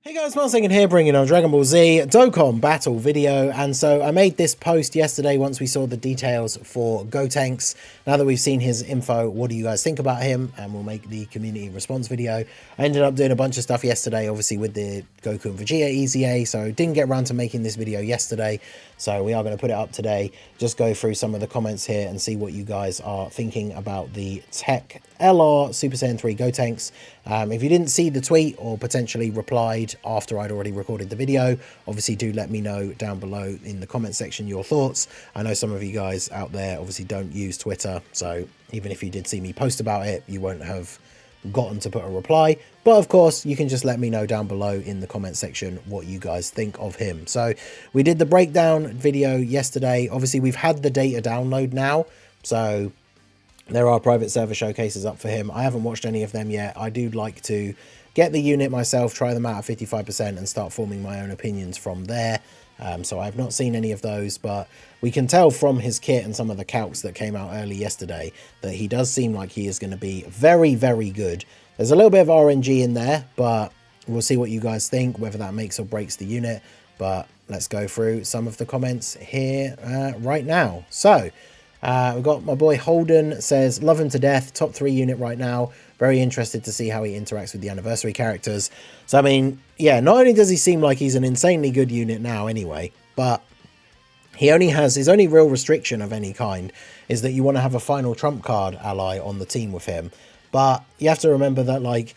Hey guys, Martin here bringing on Dragon Ball Z Dokkan Battle video, and so I made this post yesterday once we saw the details for GOTENKS. Now that we've seen his info, what do you guys think about him? And we'll make the community response video. I ended up doing a bunch of stuff yesterday, obviously with the Goku and Vegeta EZA, so didn't get around to making this video yesterday, so we are going to put it up today. Just go through some of the comments here and see what you guys are thinking about the TEQ LR Super Saiyan 3 GOTENKS. If you didn't see the tweet or potentially replied after I'd already recorded the video, obviously do let me know down below in the comment section your thoughts. I know some of you guys out there obviously don't use Twitter, so even if you did see me post about it, you won't have gotten to put a reply. But of course, you can just let me know down below in the comment section what you guys think of him. So we did the breakdown video yesterday. Obviously, we've had the data download now, so there are private server showcases up for him. I haven't watched any of them yet. I do like to get the unit myself, try them out at 55% and start forming my own opinions from there. So I've not seen any of those, but we can tell from his kit and some of the calcs that came out early yesterday that he does seem like he is going to be very, very good. There's a little bit of RNG in there, but we'll see what you guys think, whether that makes or breaks the unit. But let's go through some of the comments here right now. So we've got my boy Holden says, love him to death, top 3 unit right now. Very interested to see how he interacts with the anniversary characters. So, I mean, yeah, not only does he seem like he's an insanely good unit now anyway, but he only has, his only real restriction of any kind is that you want to have a final trump card ally on the team with him. But you have to remember that, like,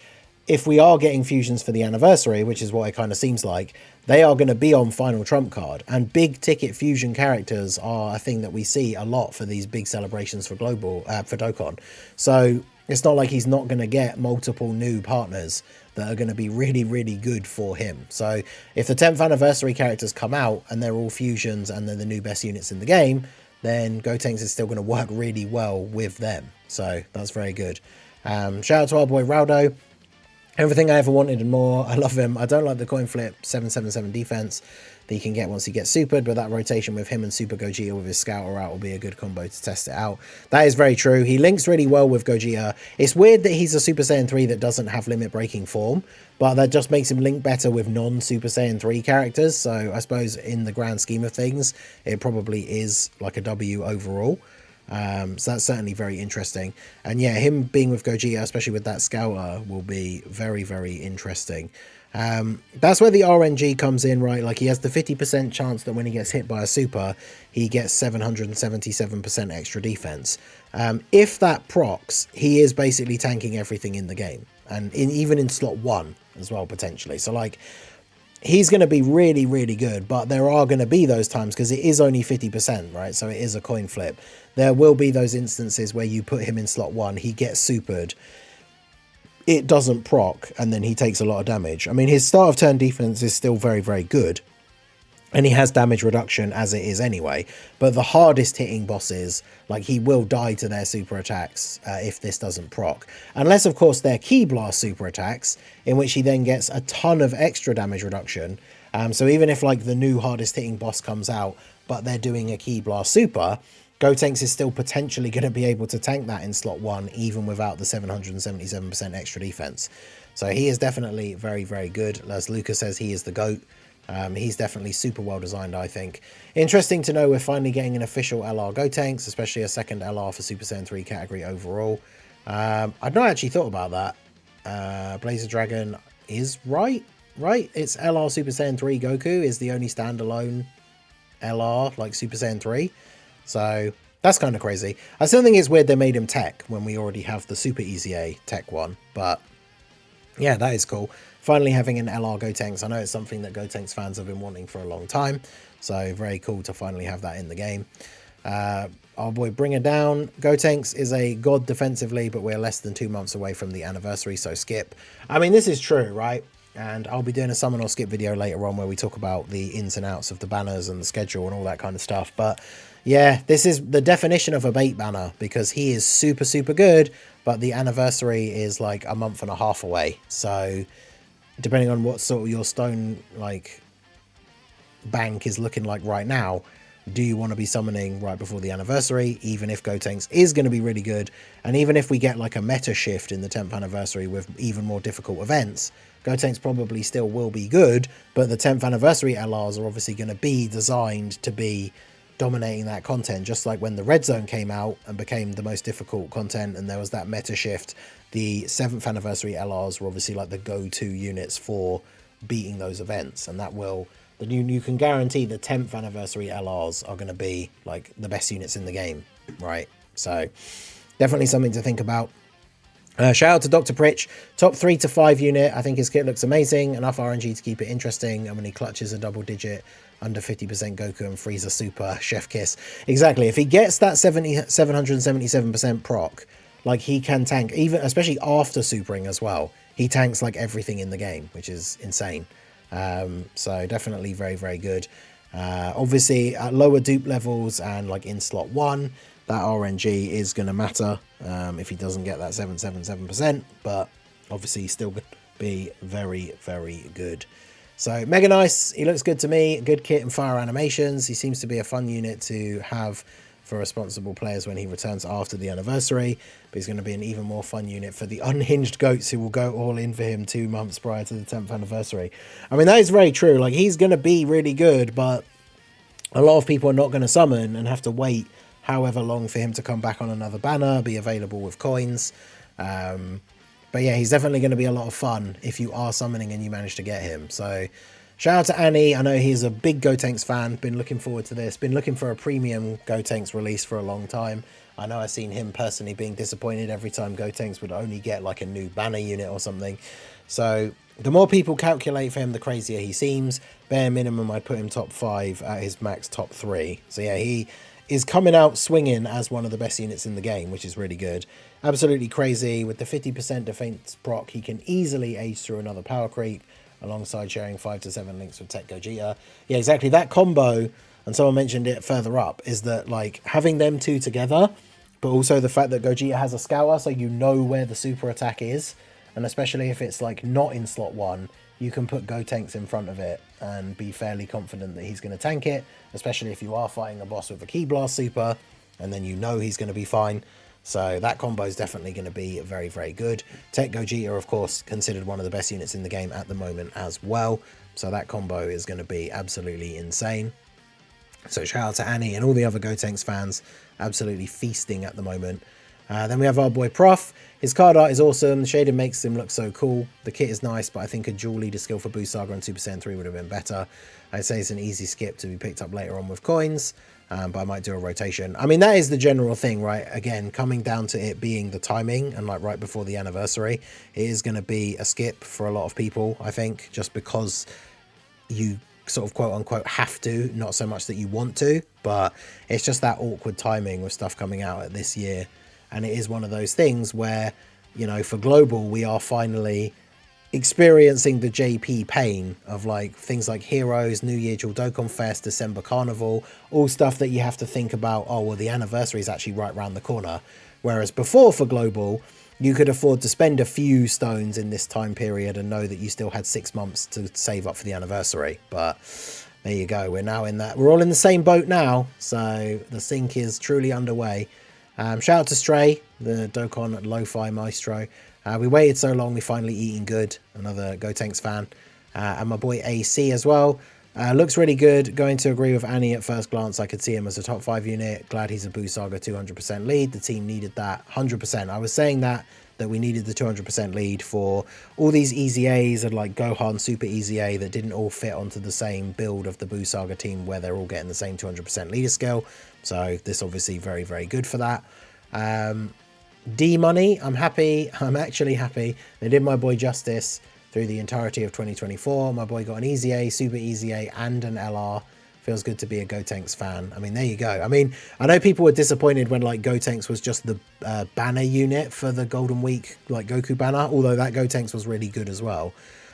if we are getting fusions for the anniversary, which is what it kind of seems like, they are going to be on final trump card, and big ticket fusion characters are a thing that we see a lot for these big celebrations for global for Dokkan. So it's not like he's not going to get multiple new partners that are going to be really, really good for him. So if the 10th anniversary characters come out and they're all fusions and they're the new best units in the game, then GOTENKS is still going to work really well with them. So that's very good. Shout out to our boy Raldo. Everything I ever wanted and more. I love him. I don't like the coin flip 777 defense that you can get once he gets supered, but that rotation with him and Super Gogeta with his scouter out will be a good combo to test it out. That is very true. He links really well with Gogeta. It's weird that he's a Super Saiyan 3 that doesn't have limit breaking form, but that just makes him link better with non-Super Saiyan 3 characters. So I suppose in the grand scheme of things, it probably is like a W overall. So that's certainly very interesting, and yeah, him being with Gogeta, especially with that scouter, will be very, very interesting. That's where the RNG comes in, right? Like, he has the 50% chance that when he gets hit by a super, he gets 777% extra defense. If that procs, he is basically tanking everything in the game, and even in slot 1 as well, potentially. So, like, he's going to be really, really good, but there are going to be those times, because it is only 50%, right? So it is a coin flip. There will be those instances where you put him in slot 1, he gets supered, it doesn't proc, and then he takes a lot of damage. I mean, his start of turn defense is still very, very good, and he has damage reduction as it is anyway. But the hardest hitting bosses, like, he will die to their super attacks if this doesn't proc. Unless, of course, they're Ki Blast super attacks, in which he then gets a ton of extra damage reduction. So even if, like, the new hardest hitting boss comes out, but they're doing a Ki Blast super, GOTENKS is still potentially going to be able to tank that in slot 1, even without the 777% extra defense. So he is definitely very, very good. As Lucas says, he is the GOAT. He's definitely super well designed, I think. Interesting to know we're finally getting an official LR GOTENKS, especially a second LR for Super Saiyan 3 category overall. I'd not actually thought about that. Blazer Dragon is right? It's LR Super Saiyan 3 Goku is the only standalone LR, like Super Saiyan 3. So that's kind of crazy. I still think it's weird they made him tech when we already have the Super EZA tech one, but yeah, that is cool. Finally having an LR GOTENKS. I know it's something that GOTENKS fans have been wanting for a long time, so very cool to finally have that in the game. Our boy Bring It Down. GOTENKS is a god defensively, but we're less than 2 months away from the anniversary, so skip. I mean, this is true, right? And I'll be doing a summon or skip video later on where we talk about the ins and outs of the banners and the schedule and all that kind of stuff. But yeah, this is the definition of a bait banner, because he is super, super good, but the anniversary is like a month and a half away. So depending on what sort of your stone, like, bank is looking like right now, do you want to be summoning right before the anniversary, even if Gotenks is going to be really good, and even if we get like a meta shift in the 10th anniversary with even more difficult events, Gotenks probably still will be good, but the 10th anniversary LRs are obviously going to be designed to be dominating that content, just like when the Red Zone came out and became the most difficult content and there was that meta shift. The 7th anniversary LRs were obviously like the go-to units for beating those events, and that will, you can guarantee the 10th anniversary LRs are going to be like the best units in the game, right? So definitely something to think about. Shout out to Dr. Pritch, top 3 to 5 unit. I think his kit looks amazing, enough RNG to keep it interesting, and when he clutches a double digit under 50% Goku and Frieza Super, chef kiss. Exactly, if he gets that 777% proc, like he can tank, even especially after supering as well, he tanks like everything in the game, which is insane. So definitely very, very good. Obviously at lower dupe levels and like in slot 1, that RNG is going to matter if he doesn't get that 777%, but obviously still going to be very, very good. So mega nice. He looks good to me. Good kit and fire animations. He seems to be a fun unit to have for responsible players when he returns after the anniversary, but he's going to be an even more fun unit for the unhinged goats who will go all in for him 2 months prior to the 10th anniversary. I mean, that is very true. Like, he's going to be really good, but a lot of people are not going to summon and have to wait however long for him to come back on another banner, be available with coins. But yeah, he's definitely going to be a lot of fun if you are summoning and you manage to get him. So shout out to Annie. I know he's a big Gotenks fan. Been looking forward to this. Been looking for a premium Gotenks release for a long time. I know I've seen him personally being disappointed every time Gotenks would only get like a new banner unit or something. So the more people calculate for him, the crazier he seems. Bare minimum, I'd put him top 5 at his max top 3. So yeah, he is coming out swinging as one of the best units in the game, which is really good. Absolutely crazy. With the 50% defense proc, he can easily age through another power creep, alongside sharing 5 to 7 links with TEQ Gogeta. Yeah, exactly. That combo, and someone mentioned it further up, is that like having them two together, but also the fact that Gogeta has a scouter, so you know where the super attack is, and especially if it's like not in slot 1, you can put Gotenks in front of it and be fairly confident that he's going to tank it, especially if you are fighting a boss with a Ki Blast super, and then you know he's going to be fine. So that combo is definitely going to be very, very good. TEQ Gogeta, of course, considered one of the best units in the game at the moment as well. So that combo is going to be absolutely insane. So shout out to Annie and all the other Gotenks fans, absolutely feasting at the moment. Then we have our boy Prof. His card art is awesome. The shading makes him look so cool. The kit is nice, but I think a dual leader skill for Boost Saga and Super Saiyan 3 would have been better. I'd say it's an easy skip to be picked up later on with coins, but I might do a rotation. I mean, that is the general thing, right? Again, coming down to it being the timing and like right before the anniversary, it is going to be a skip for a lot of people, I think, just because you sort of quote unquote have to, not so much that you want to, but it's just that awkward timing with stuff coming out at this year. And it is one of those things where, you know, for global, we are finally experiencing the JP pain of like things like Heroes, New Year, Jewel Dokkan Fest, December Carnival, all stuff that you have to think about, oh, well, the anniversary is actually right around the corner. Whereas before for global, you could afford to spend a few stones in this time period and know that you still had 6 months to save up for the anniversary. But there you go. We're now in that. We're all in the same boat now. So the sync is truly underway. Shout out to Stray, the Dokkan Lo-Fi Maestro. We waited so long, we finally eating good. Another Gotenks fan. And my boy AC as well. Looks really good. Going to agree with Annie at first glance. I could see him as a top 5 unit. Glad he's a Boost Saga 200% lead. The team needed that 100%. I was saying that we needed the 200% lead for all these Easy A's and like Gohan Super Easy A that didn't all fit onto the same build of the Boost Saga team where they're all getting the same 200% leader skill. So this obviously very, very good for that. D Money, I'm happy. I'm actually happy. They did my boy justice through the entirety of 2024. My boy got an Easy A, Super Easy A, and an LR. Feels good to be a Gotenks fan. I mean, there you go. I mean, I know people were disappointed when like Gotenks was just the banner unit for the Golden Week, like Goku banner, although that Gotenks was really good as well.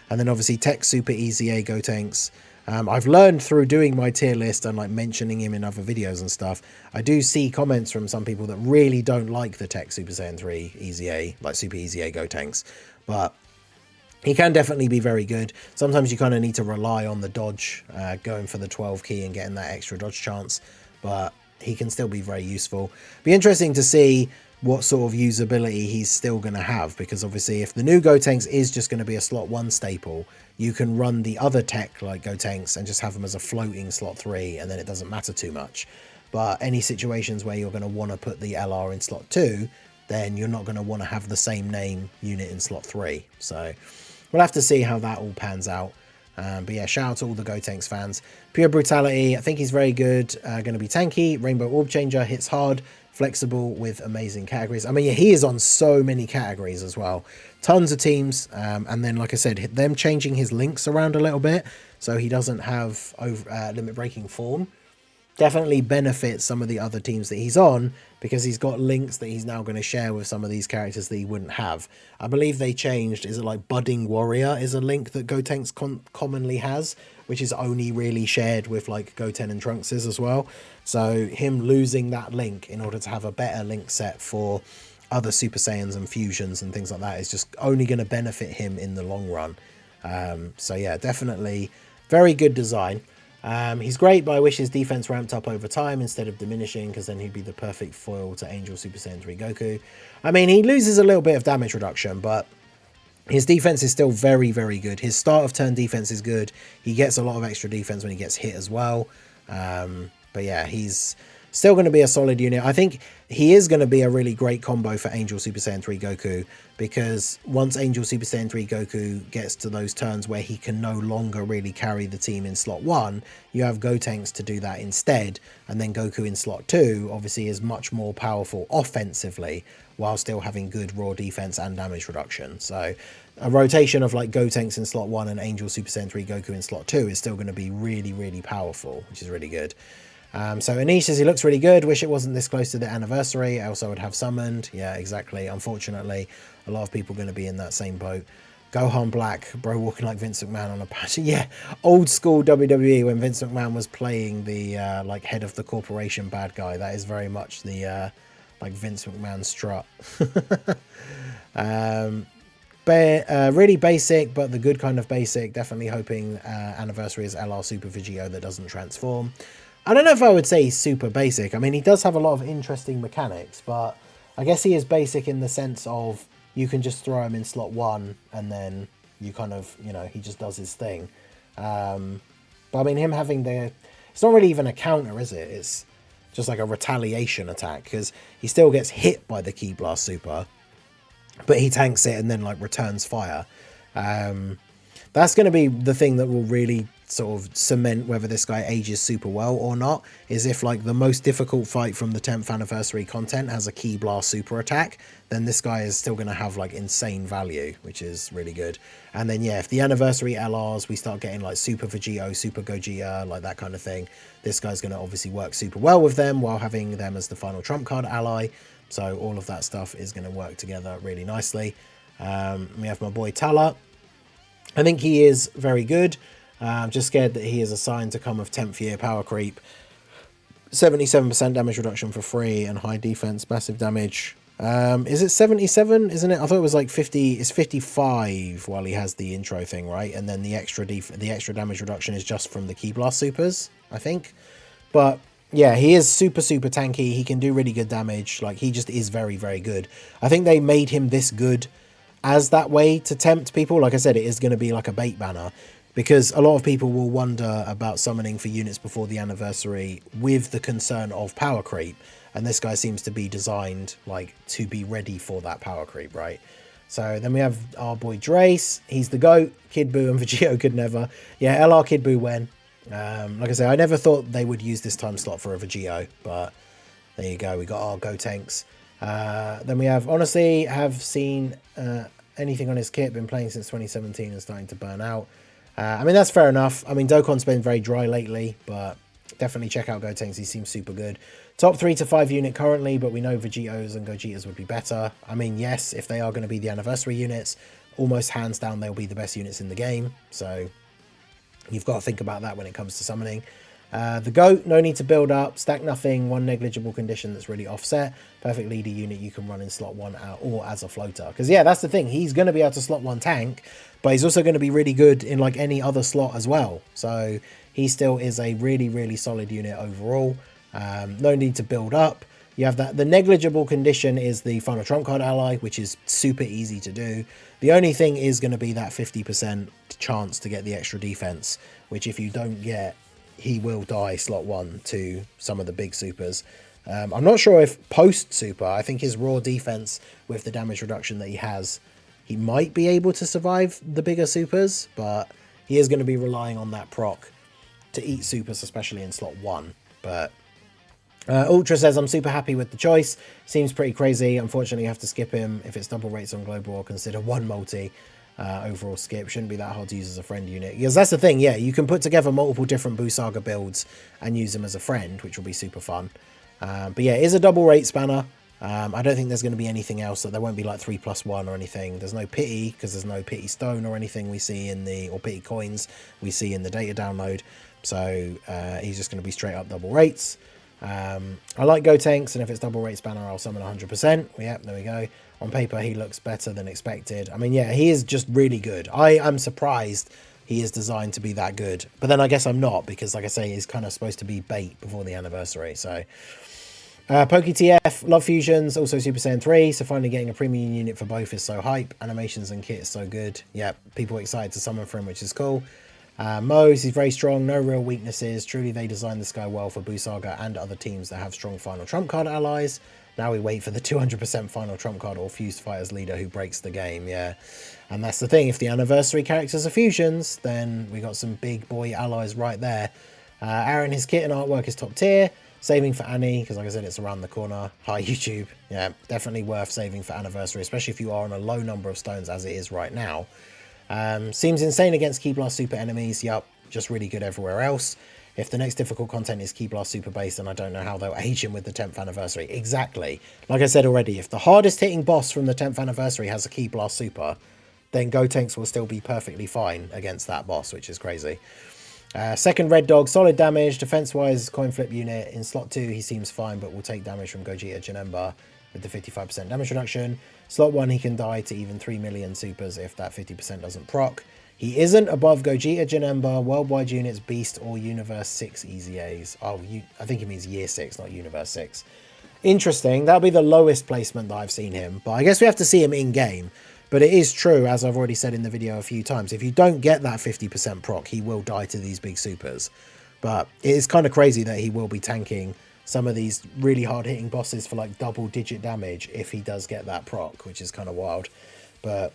And then obviously TEQ Super Easy A Gotenks. I've learned through doing my tier list and like mentioning him in other videos and stuff. I do see comments from some people that really don't like the TEQ Super Saiyan 3 Easy A, like Super Easy A Gotenks. But He can definitely be very good. Sometimes you kind of need to rely on the dodge, going for the 12 key and getting that extra dodge chance, but he can still be very useful. Be interesting to see what sort of usability he's still going to have, because obviously if the new Gotenks is just going to be a slot 1 staple, you can run the other tech like Gotenks and just have them as a floating slot 3, and then it doesn't matter too much. But any situations where you're going to want to put the LR in slot 2, then you're not going to want to have the same name unit in slot 3. So we'll have to see how that all pans out. But yeah, shout out to all the Gotenks fans. Pure Brutality, I think he's very good. Going to be tanky. Rainbow Orb Changer, hits hard, flexible with amazing categories. I mean, yeah, he is on so many categories as well. Tons of teams. And then, like I said, them changing his links around a little bit so he doesn't have limit breaking form definitely benefits some of the other teams that he's on, because he's got links that he's now going to share with some of these characters that he wouldn't have. I believe they changed, is it like Budding Warrior is a link that Gotenks commonly has, which is only really shared with like Goten and Trunkses as well. So him losing that link in order to have a better link set for other Super Saiyans and fusions and things like that is just only going to benefit him in the long run. So yeah, definitely very good design. He's great, but I wish his defense ramped up over time instead of diminishing, because then he'd be the perfect foil to Angel Super Saiyan 3 Goku. I mean, he loses a little bit of damage reduction, but his defense is still very, very good. His start of turn defense is good. He gets a lot of extra defense when he gets hit as well. But yeah, he's still going to be a solid unit. I think he is going to be a really great combo for Angel Super Saiyan 3 Goku, because once Angel Super Saiyan 3 Goku gets to those turns where he can no longer really carry the team in slot 1, you have Gotenks to do that instead, and then Goku in slot 2 obviously is much more powerful offensively while still having good raw defense and damage reduction. So a rotation of like Gotenks in slot 1 and Angel Super Saiyan 3 Goku in slot 2 is still going to be really, really powerful, which is really good. So Anish says he looks really good. Wish it wasn't this close to the anniversary, else I would have summoned. Yeah, exactly. Unfortunately, a lot of people are going to be in that same boat. Gohan Black, bro, walking like Vince McMahon on a patch. Yeah, old school WWE when Vince McMahon was playing the like head of the corporation bad guy. That is very much the like Vince McMahon strut. Really basic, but the good kind of basic. Definitely hoping anniversary is LR Super Vegito that doesn't transform. I don't know if I would say he's super basic. I mean, he does have a lot of interesting mechanics, but I guess he is basic in the sense of you can just throw him in slot 1 and then you kind of, you know, he just does his thing. But I mean, him having it's not really even a counter, is it? It's just like a retaliation attack, because he still gets hit by the Ki Blast Super, but he tanks it and then like returns fire. That's going to be the thing that will really sort of cement whether this guy ages super well or not, is if like the most difficult fight from the 10th anniversary content has a Ki Blast super attack, then this guy is still going to have like insane value, which is really good. And then yeah, if the anniversary LRs, we start getting like Super Vegito, Super Gogeta, like that kind of thing, this guy's going to obviously work super well with them while having them as the final trump card ally. So all of that stuff is going to work together really nicely. We have my boy Tala. I think he is very good. I'm just scared that he is assigned to come with 10th year power creep. 77% damage reduction for free and high defense, massive damage. Is it 77? Isn't it? I thought it was like 50. It's 55 while he has the intro thing, right? And then the extra damage reduction is just from the Ki Blast supers, I think. But yeah, he is super, super tanky. He can do really good damage. Like, he just is very, very good. I think they made him this good as that way to tempt people. Like I said, it is going to be like a bait banner, because a lot of people will wonder about summoning for units before the anniversary with the concern of power creep, and this guy seems to be designed like to be ready for that power creep, right? So then we have our boy Drace. He's the GOAT. Kid Buu and Vegito could never. Yeah, LR Kid Buu when. Like I say, I never thought they would use this time slot for a Vegito, but there you go. We got our Gotenks. Then we have, honestly, have seen anything on his kit, been playing since 2017 and starting to burn out. I mean, that's fair enough. I mean, Dokkan's been very dry lately, but definitely check out Gotenks. He seems super good. Top 3 to 5 unit currently, but we know Vegetos and Gogetas would be better. I mean, yes, if they are going to be the anniversary units, almost hands down, they'll be the best units in the game. So you've got to think about that when it comes to summoning. The GOAT, no need to build up, stack nothing, one negligible condition that's really offset. Perfect leader unit you can run in slot 1 out or as a floater. Because yeah, that's the thing. He's going to be able to slot 1 tank, but he's also going to be really good in like any other slot as well. So he still is a really, really solid unit overall. No need to build up. You have that. The negligible condition is the final trump card ally, which is super easy to do. The only thing is going to be that 50% chance to get the extra defense, which if you don't get, he will die slot 1 to some of the big supers. I'm not sure if post super, I think his raw defense with the damage reduction that he has, he might be able to survive the bigger supers, but he is going to be relying on that proc to eat supers, especially in slot 1. But Ultra says, I'm super happy with the choice. Seems pretty crazy. Unfortunately, you have to skip him. If it's double rates on global, or consider 1 multi. Overall skip shouldn't be that hard to use as a friend unit, because that's the thing. Yeah, you can put together multiple different Busaga builds and use them as a friend, which will be super fun. But yeah, it is a double rate spanner. I don't think there's going to be anything else, that there won't be like 3+1 or anything. There's no pity, because there's no pity stone or anything we see in the, or pity coins we see in the data download. So he's just going to be straight up double rates. I like Gotenks, and if it's double rate spanner, I'll summon 100%. Yep, there we go. On paper, he looks better than expected. I mean, yeah, he is just really good. I am surprised he is designed to be that good. But then I guess I'm not, because like I say, he's kind of supposed to be bait before the anniversary. So, PokeTF, love fusions, also Super Saiyan 3. So finally getting a premium unit for both is so hype. Animations and kit is so good. Yep, people excited to summon for him, which is cool. Mose, he's very strong, no real weaknesses. Truly, they designed this guy well for Busaga and other teams that have strong final trump card allies. Now we wait for the 200% final trump card or fused fighters leader who breaks the game, yeah. And that's the thing, if the anniversary characters are fusions, then we got some big boy allies right there. Aaron, his kit and artwork is top tier. Saving for Annie, because like I said, it's around the corner. Hi, YouTube. Yeah, definitely worth saving for anniversary, especially if you are on a low number of stones as it is right now. Seems insane against Key Blast Super enemies. Yup, just really good everywhere else. If the next difficult content is Key Blast Super based, then I don't know how they'll age him with the 10th anniversary. Exactly. Like I said already, if the hardest hitting boss from the 10th anniversary has a Key Blast Super, then Gotenks will still be perfectly fine against that boss, which is crazy. Second Red Dog, solid damage. Defense-wise, coin flip unit. In slot 2, he seems fine, but will take damage from Gogeta Janemba with the 55% damage reduction. Slot 1, he can die to even 3 million supers if that 50% doesn't proc. He isn't above Gogeta Janemba, Worldwide Units, Beast, or Universe 6 EZAs. Oh, I think he means Year 6, not Universe 6. Interesting. That'll be the lowest placement that I've seen him. But I guess we have to see him in-game. But it is true, as I've already said in the video a few times, if you don't get that 50% proc, he will die to these big supers. But it is kind of crazy that he will be tanking some of these really hard-hitting bosses for like double-digit damage if he does get that proc, which is kind of wild. But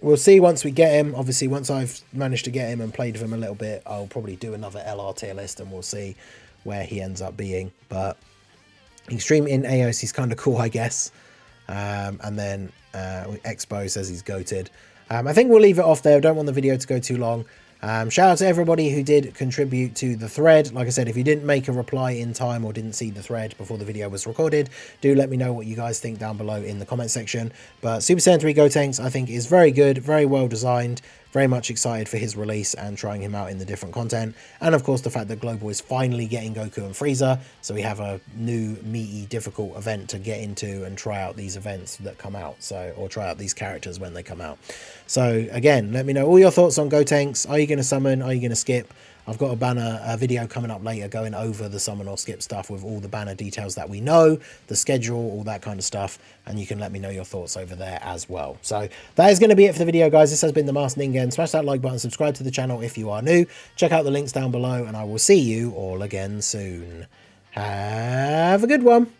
we'll see once we get him. Obviously, once I've managed to get him and played with him a little bit, I'll probably do another LR tier list and we'll see where he ends up being. But Extreme in AOS, he's kind of cool, I guess. And then Expo says he's goated. I think we'll leave it off there. I don't want the video to go too long. Shout out to everybody who did contribute to the thread. Like I said, if you didn't make a reply in time or didn't see the thread before the video was recorded, do let me know what you guys think down below in the comment section. But Super Saiyan 3 Gotenks, I think, is very good, very well designed. Very much excited for his release and trying him out in the different content. And of course, the fact that Global is finally getting Goku and Frieza. So we have a new, meaty, difficult event to get into and try out these events that come out. So, or try out these characters when they come out. So again, let me know all your thoughts on Gotenks. Are you going to summon? Are you going to skip? I've got a video coming up later going over the summon or skip stuff with all the banner details that we know, the schedule, all that kind of stuff, and you can let me know your thoughts over there as well. So that is going to be it for the video, guys. This has been the Masked Ningen. Smash that like button, subscribe to the channel if you are new, check out the links down below, and I will see you all again soon. Have a good one.